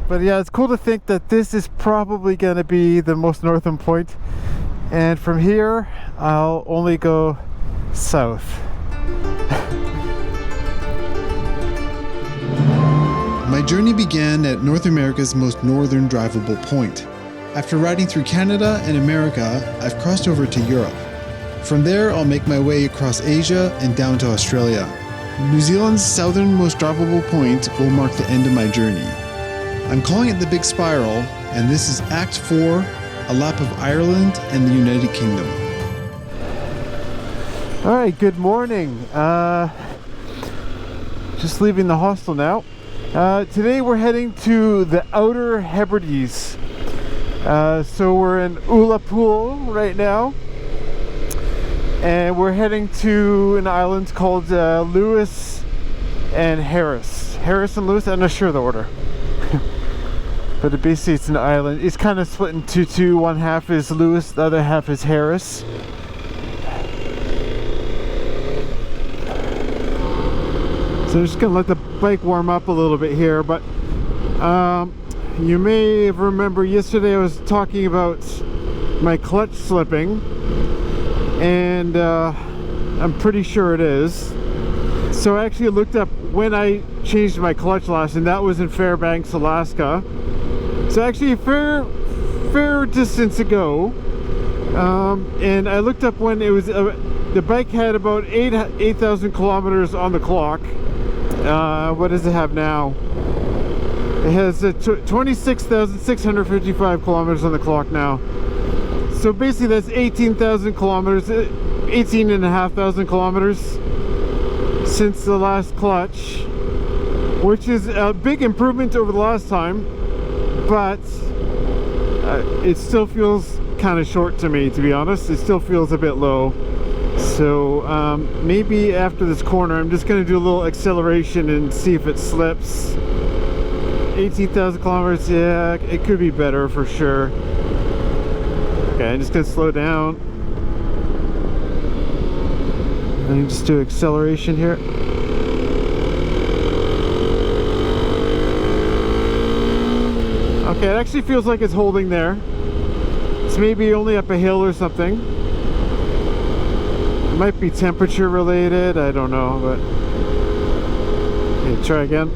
But yeah, it's cool to think that this is probably going to be the most northern point, and from here I'll only go south. My journey began at North America's most northern drivable point. After riding through Canada and America, I've crossed over to Europe. From there, I'll make my way across Asia and down to Australia. New Zealand's southernmost drivable point will mark the end of my journey. I'm calling it the Big Spiral, and this is Act 4, a lap of Ireland and the United Kingdom. Alright, good morning. Just leaving the hostel now. Today we're heading to the Outer Hebrides. So we're in Ullapool right now. And we're heading to an island called Lewis and Harris. Harris and Lewis, I'm not sure the order. But basically it's an island. It's kind of split into two. One half is Lewis, the other half is Harris. So I'm just gonna let the bike warm up a little bit here, but you may remember yesterday I was talking about my clutch slipping, and I'm pretty sure it is. So I actually looked up when I changed my clutch last, and that was in Fairbanks, Alaska. So actually a fair distance ago, and I looked up when it was the bike had about 8,000 kilometers on the clock. What does it have now? It has 26,655 kilometers on the clock now. So basically that's 18,000 kilometers, 18,500 kilometers since the last clutch, which is a big improvement over the last time. But it still feels kind of short to me, to be honest. It still feels a bit low. So maybe after this corner I'm just going to do a little acceleration and see if it slips. 18,000 kilometers, yeah, it could be better for sure. Okay, I'm just going to slow down and just do acceleration here. Okay, it actually feels like it's holding there. It's maybe only up a hill or something. It might be temperature related, I don't know, but okay, try again.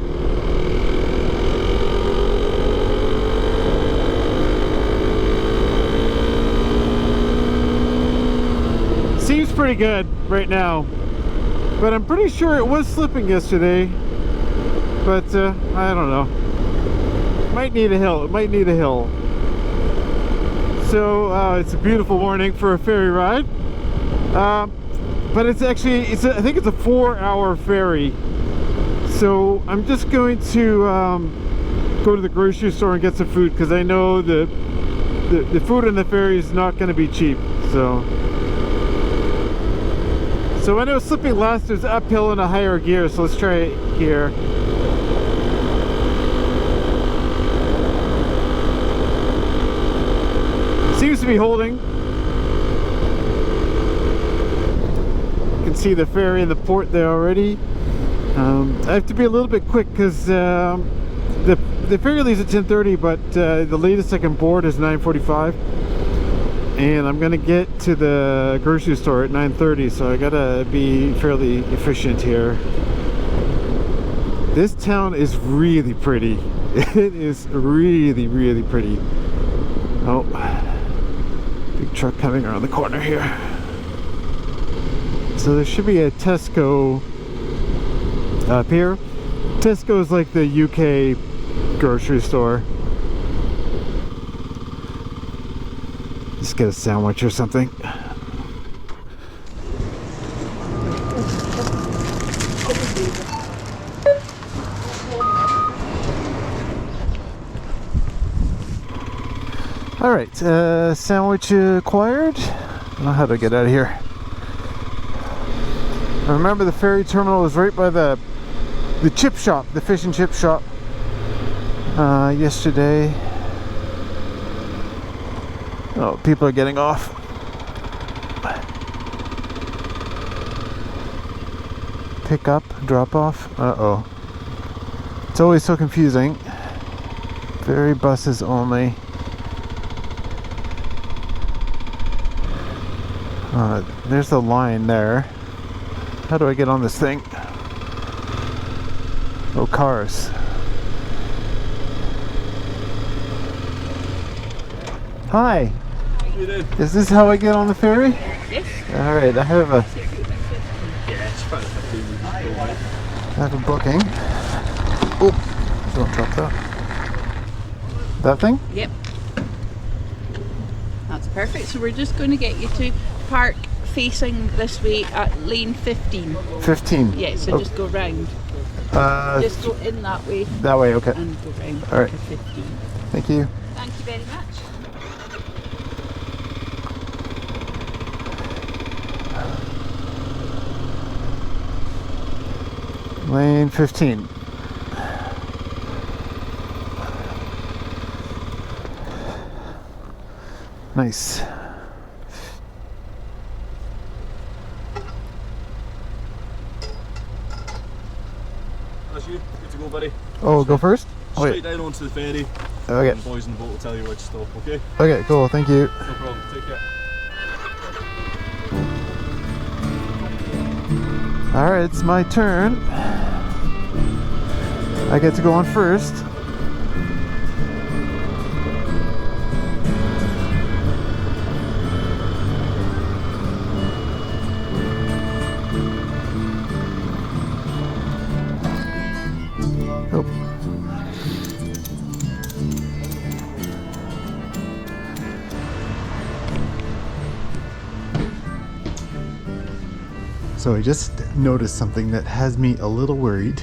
Seems pretty good right now, but I'm pretty sure it was slipping yesterday, but I don't know. Might need a hill. It might need a hill. So it's a beautiful morning for a ferry ride, but it's actually I think it's a 4-hour ferry. So I'm just going to go to the grocery store and get some food, because I know the food on the ferry is not going to be cheap. So when I was slipping last, it was uphill in a higher gear. So let's try it here. Seems to be holding. You can see the ferry in the port there already. I have to be a little bit quick because the ferry leaves at 10:30, but the latest I can board is 9:45, and I'm gonna get to the grocery store at 9:30, so I gotta be fairly efficient here. This town is really pretty. It is really, really pretty. Oh. Big truck coming around the corner here. So there should be a Tesco up here. Tesco is like the UK grocery store. Just get a sandwich or something. Alright, sandwich acquired. I don't know how to get out of here. I remember the ferry terminal was right by the chip shop, the fish and chip shop, yesterday. Oh, people are getting off. Pick up, drop off. Uh-oh. It's always so confusing. Ferry buses only. There's the line there. How do I get on this thing? Oh, cars. Hi. You did. Is this how I get on the ferry? Yes. Alright, I have a booking. Oh, don't drop that. That thing? Yep. That's perfect. So we're just going to get you to park facing this way at lane 15. 15. Yeah, so just go round. Just go in that way that way, okay. and go round All right. to 15. Thank you. Thank you very much. Lane 15. Nice. That's you. Good to go, buddy. Oh, go first? Straight down onto the ferry. Okay. And the boys in the boat will tell you where to stop, okay? Okay, cool. Thank you. No problem. Take care. Alright, it's my turn. I get to go on first. Oh. So I just noticed something that has me a little worried.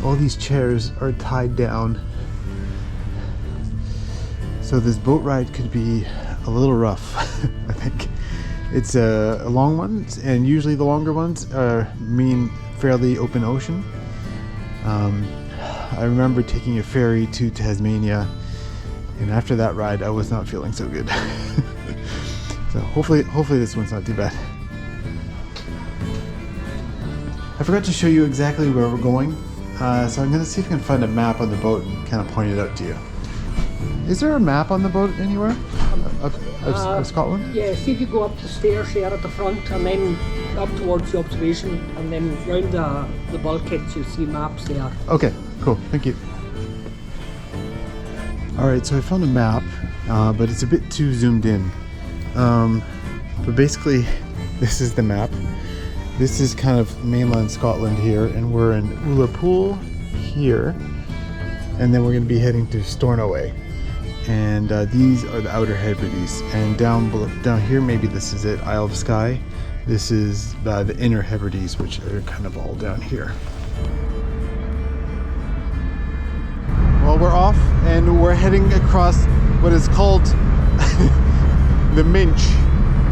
All these chairs are tied down. So this boat ride could be a little rough, I think. It's a long one, and usually the longer ones mean fairly open ocean. I remember taking a ferry to Tasmania, and after that ride I was not feeling so good. So hopefully this one's not too bad. I forgot to show you exactly where we're going, so I'm gonna see if I can find a map on the boat and kind of point it out to you. Is there a map on the boat anywhere of Scotland? Yeah, see if you go up the stairs here at the front and then up towards the observation and then round the bulkheads you'll see maps there. Okay, cool, thank you. Alright, so I found a map, but it's a bit too zoomed in. But basically, this is the map. This is kind of mainland Scotland here, and we're in Ullapool here, and then we're going to be heading to Stornoway. And these are the Outer Hebrides, and down here, maybe this is it, Isle of Skye. This is the Inner Hebrides, which are kind of all down here. Well, we're off, and we're heading across what is called the Minch.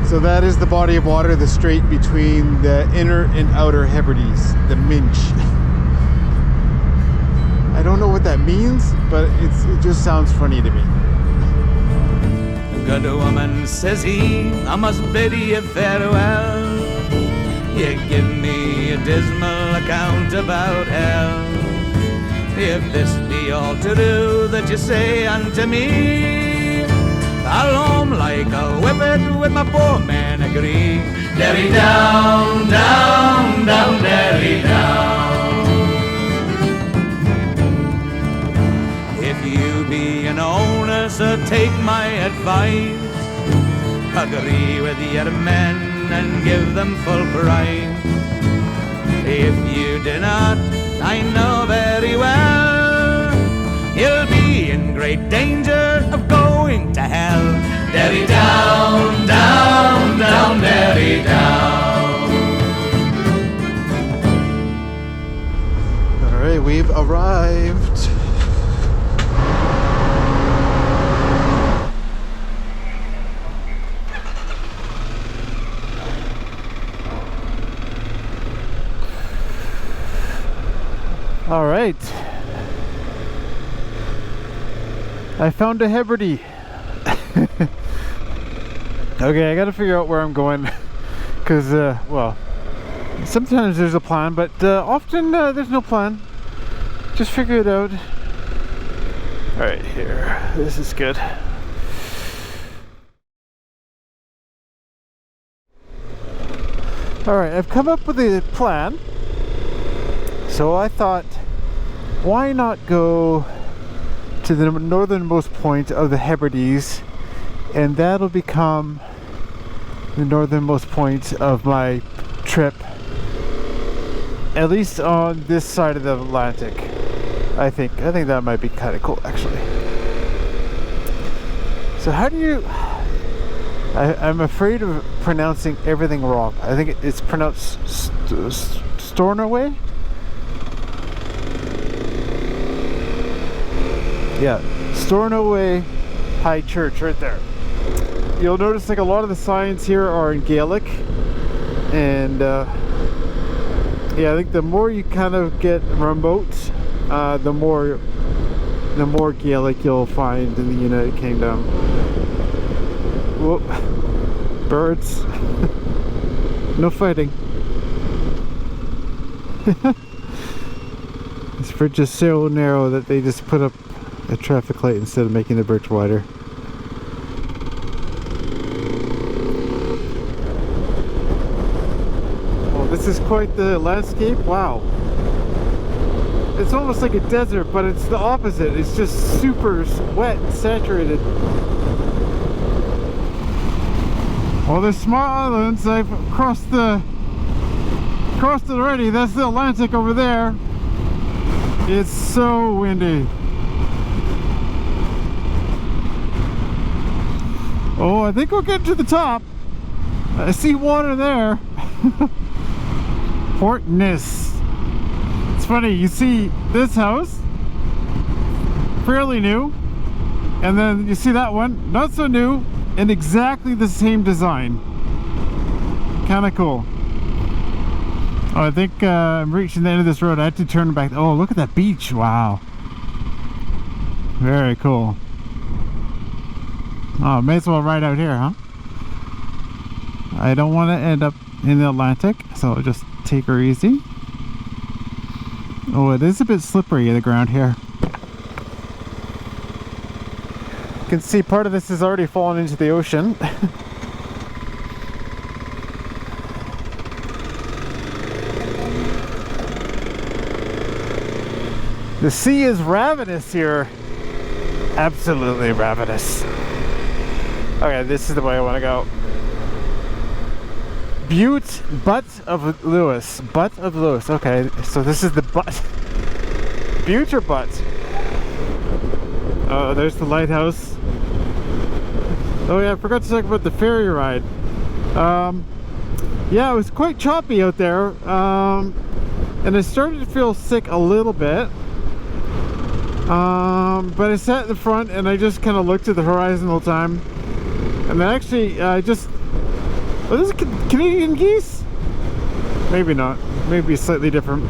So that is the body of water, the strait between the Inner and Outer Hebrides, the Minch. I don't know what that means, but it just sounds funny to me. Good woman, says he, I must bid you farewell. You give me a dismal account about hell. If this be all to do that you say unto me, I'll home like a whippet with my poor man agree. Derry down, down, down, derry down. If you be an owner, so take my advice. Agree with your men and give them full price. If you do not, I know very well, you'll be in great danger of going to hell. Derry down, down, down, derry down. Alright, we've arrived. Alright. I found a Hebride. Okay, I gotta figure out where I'm going. Because, well, sometimes there's a plan, but often there's no plan. just figure it out. All right, here. This is good. All right, I've come up with a plan. So I thought, why not go to the northernmost point of the Hebrides, and that'll become the northernmost point of my trip, at least on this side of the Atlantic. I think that might be kind of cool, actually. So how do you... I'm afraid of pronouncing everything wrong. I think it's pronounced Stornoway? Yeah, Stornoway High Church right there. You'll notice like a lot of the signs here are in Gaelic, and yeah, I think the more you kind of get remote, the more Gaelic you'll find in the United Kingdom. Whoop. Birds. No fighting. This bridge is so narrow that they just put up a traffic light instead of making the bridge wider. Well, this is quite the landscape. Wow. It's almost like a desert, but it's the opposite. It's just super wet and saturated. Well, there's small islands. I've crossed it already. That's the Atlantic over there. It's so windy. Oh, I think we'll get to the top. I see water there. Port Nis. It's funny, you see this house, fairly new, and then you see that one, not so new, and exactly the same design. Kind of cool. Oh, I think I'm reaching the end of this road. I had to turn back. Oh, look at that beach. Wow. Very cool. Oh, may as well ride out here, huh? I don't want to end up in the Atlantic, so I'll just take her easy. Oh, it is a bit slippery, the ground here. You can see part of this has already fallen into the ocean. The sea is ravenous here. Absolutely ravenous. Okay, this is the way I want to go. Butte of Lewis. Butte of Lewis. Okay, so this is the butt. Butte or Butte? Oh, there's the lighthouse. Oh yeah, I forgot to talk about the ferry ride. Yeah, it was quite choppy out there. And I started to feel sick a little bit. But I sat in the front and I just kind of looked at the horizon the whole time. And then actually, oh, this is Canadian geese? Maybe not. Maybe slightly different.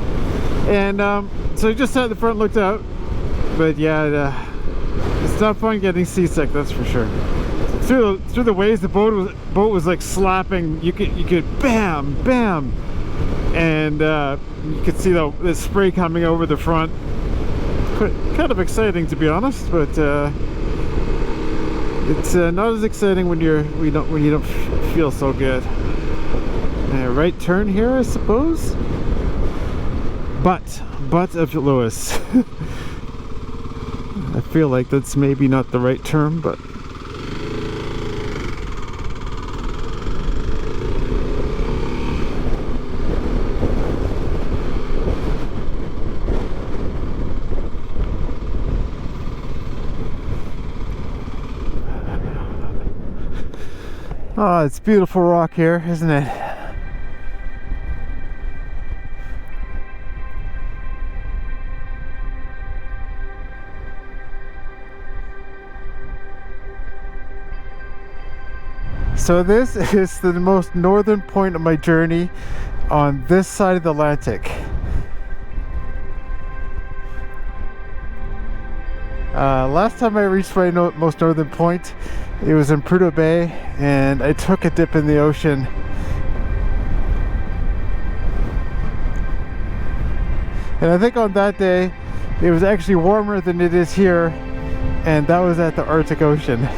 And so I just sat in the front and looked out. But yeah, it's not fun getting seasick, that's for sure. Through the waves, the boat was like slapping. You could bam, bam, and you could see the spray coming over the front. Kind of exciting, to be honest, but it's not as exciting when you don't feel so good. Right turn here, I suppose. Butte of Lewis. I feel like that's maybe not the right term, but oh, it's beautiful rock here, isn't it? So this is the most northern point of my journey on this side of the Atlantic. Last time I reached my most northern point, it was in Prudhoe Bay, and I took a dip in the ocean. And I think on that day, it was actually warmer than it is here, and that was at the Arctic Ocean.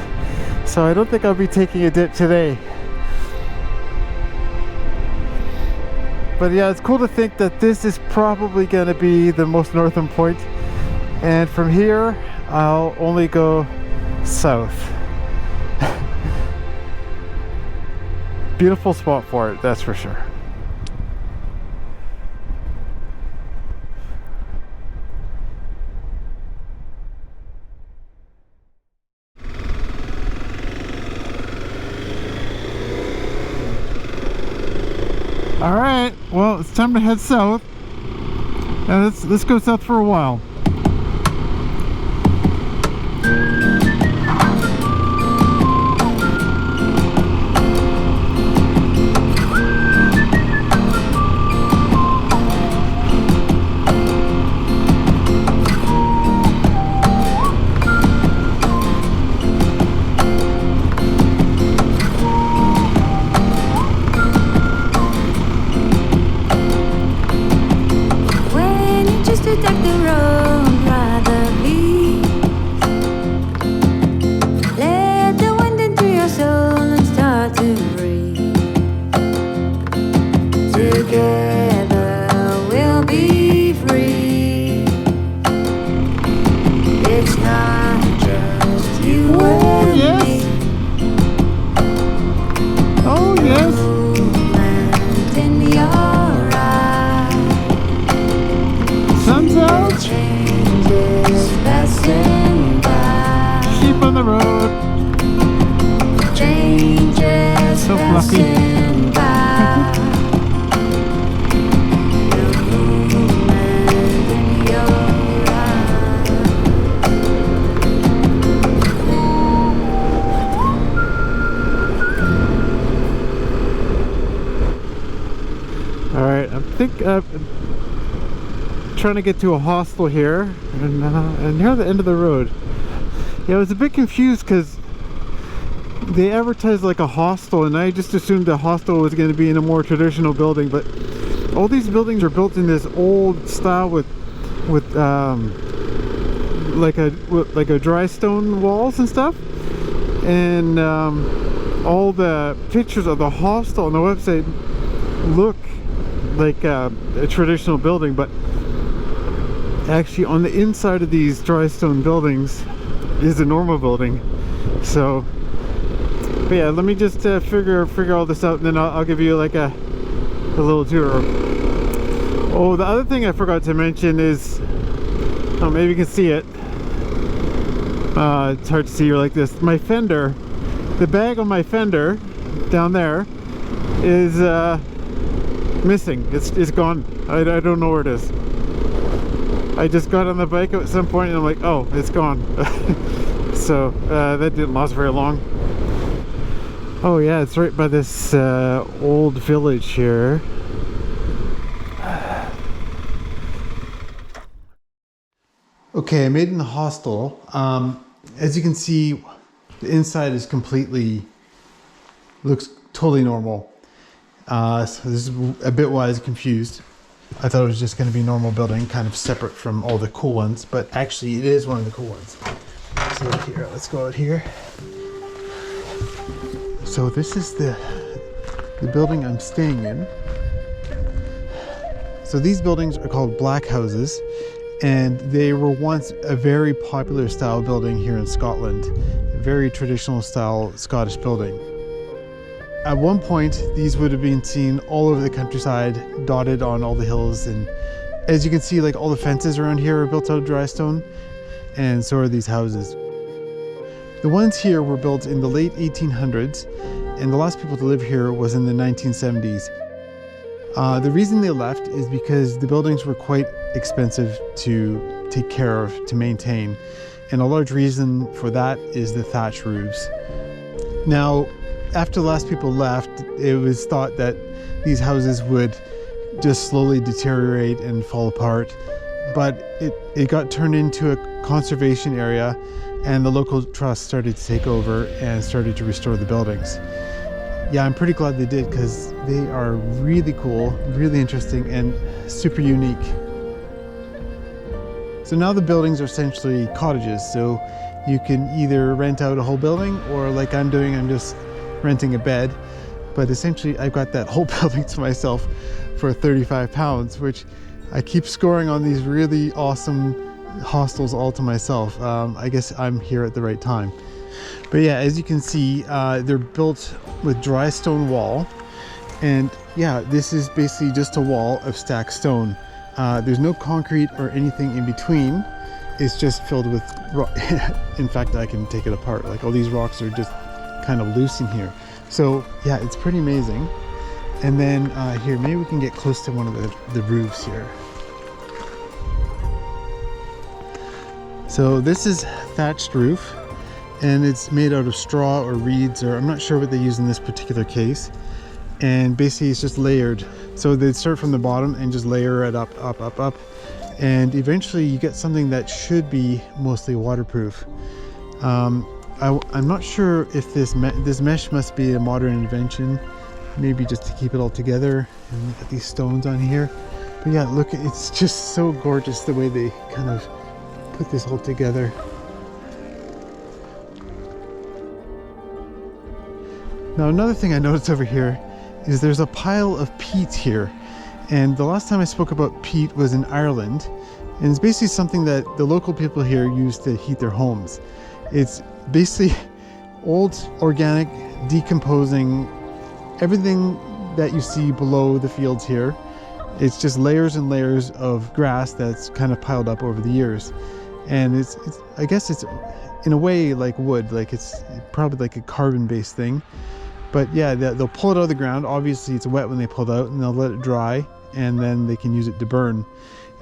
So I don't think I'll be taking a dip today. But yeah, it's cool to think that this is probably going to be the most northern point, and from here I'll only go south. Beautiful spot for it, that's for sure. All right, well, it's time to head south. Let's go south for a while. Trying to get to a hostel here, and here at the end of the road. Yeah, I was a bit confused because they advertised like a hostel, and I just assumed the hostel was going to be in a more traditional building, but all these buildings are built in this old style with like a dry stone walls and stuff, and all the pictures of the hostel on the website look like a traditional building, but actually on the inside of these dry stone buildings is a normal building. So, but yeah, let me just figure all this out, and then I'll give you like a little tour. Oh, the other thing I forgot to mention is, oh, maybe you can see it. It's hard to see here like this. My fender, the bag on my fender down there is missing. It's gone. I don't know where it is. I just got on the bike at some point and I'm like, oh, it's gone. So that didn't last very long. Oh yeah, it's right by this old village here. Okay, I made it in the hostel. As you can see, the inside is looks totally normal. So this is a bit why I was confused. I thought it was just going to be a normal building, kind of separate from all the cool ones, but actually it is one of the cool ones. So here, let's go out here. So this is the building I'm staying in. So these buildings are called black houses, and they were once a very popular style building here in Scotland, a very traditional style Scottish building. At one point, these would have been seen all over the countryside, dotted on all the hills, and as you can see, like all the fences around here are built out of dry stone, and so are these houses. The ones here were built in the late 1800s, and the last people to live here was in the 1970s. The reason they left is because the buildings were quite expensive to take care of, to maintain, and a large reason for that is the thatch roofs. Now, after the last people left, it was thought that these houses would just slowly deteriorate and fall apart, but it got turned into a conservation area, and the local trust started to take over and started to restore the buildings. Yeah, I'm pretty glad they did, because they are really cool, really interesting, and super unique. So now the buildings are essentially cottages. So you can either rent out a whole building, or like I'm doing, I'm just renting a bed. But essentially I've got that whole building to myself for £35, which I keep scoring on these really awesome hostels all to myself. I guess I'm here at the right time. But yeah, as you can see, they're built with dry stone wall. And yeah, this is basically just a wall of stacked stone. There's no concrete or anything in between. It's just filled with rock. In fact, I can take it apart. Like all these rocks are just kind of loose in here. So yeah, it's pretty amazing. And then here, maybe we can get close to one of the roofs here. So this is thatched roof, and it's made out of straw or reeds, or I'm not sure what they use in this particular case. And basically it's just layered. So they start from the bottom and just layer it up. And eventually you get something that should be mostly waterproof. I'm not sure if this mesh must be a modern invention, maybe just to keep it all together. And look at these stones on here. But yeah, look, it's just so gorgeous the way they kind of put this all together. Now another thing I noticed over here is there's a pile of peat here. And the last time I spoke about peat was in Ireland. And it's basically something that the local people here use to heat their homes. It's basically old, organic, decomposing, everything that you see below the fields here. It's just layers and layers of grass that's kind of piled up over the years. And it's I guess it's in a way like wood, like it's probably like a carbon-based thing. But yeah, they'll pull it out of the ground. Obviously it's wet when they pull it out, and they'll let it dry, and then they can use it to burn.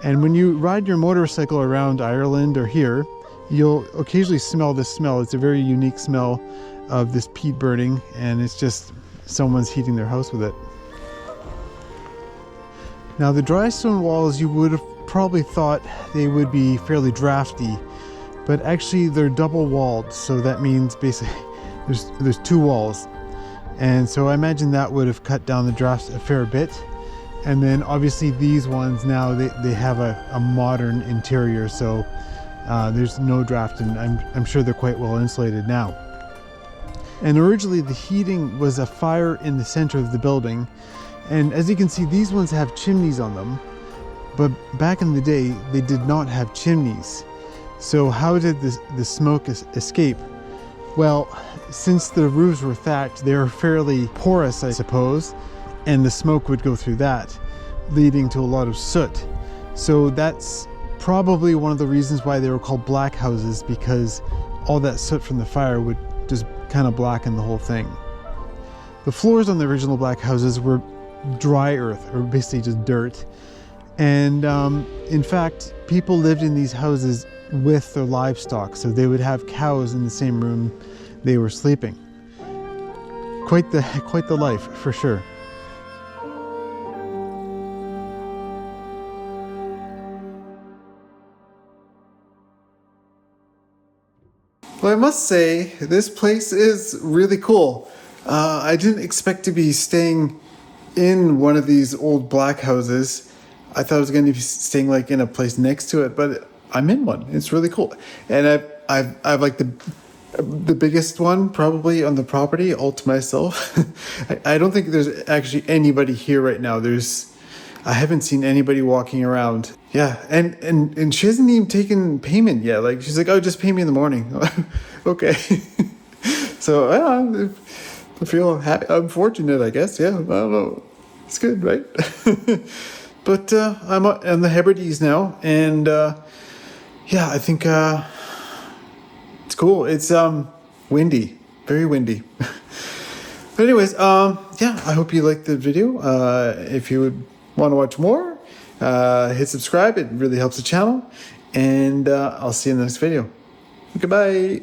And when you ride your motorcycle around Ireland or here, you'll occasionally smell this smell. It's a very unique smell of this peat burning, and it's just someone's heating their house with it. Now the dry stone walls, you would have probably thought they would be fairly drafty, but actually they're double walled. So that means basically there's two walls. And so I imagine that would have cut down the drafts a fair bit. And then obviously these ones now, they have a modern interior, so there's no draft, and I'm sure they're quite well insulated now. And originally the heating was a fire in the center of the building. And as you can see, these ones have chimneys on them. But back in the day, they did not have chimneys. So how did the smoke escape? Well, since the roofs were thatched, they were fairly porous, I suppose, and the smoke would go through that, leading to a lot of soot. So that's probably one of the reasons why they were called black houses, because all that soot from the fire would just kind of blacken the whole thing. The floors on the original black houses were dry earth, or basically just dirt. And in fact, people lived in these houses with their livestock, so they would have cows in the same room they were sleeping. Quite the life, for sure. Well, I must say, this place is really cool. I didn't expect to be staying in one of these old black houses. I thought I was going to be staying like in a place next to it, but I'm in one. It's really cool. And I've like the biggest one probably on the property all to myself. I don't think there's actually anybody here right now. I haven't seen anybody walking around. Yeah, and she hasn't even taken payment yet. Like, she's like, oh, just pay me in the morning. Okay. So I feel happy. I'm fortunate, I guess. Yeah, I don't know. It's good, right? But I'm on the Hebrides now, and yeah, I think it's cool. It's windy, very windy. But anyways, yeah, I hope you liked the video. If you would want to watch more, hit subscribe. It really helps the channel, and I'll see you in the next video. Goodbye.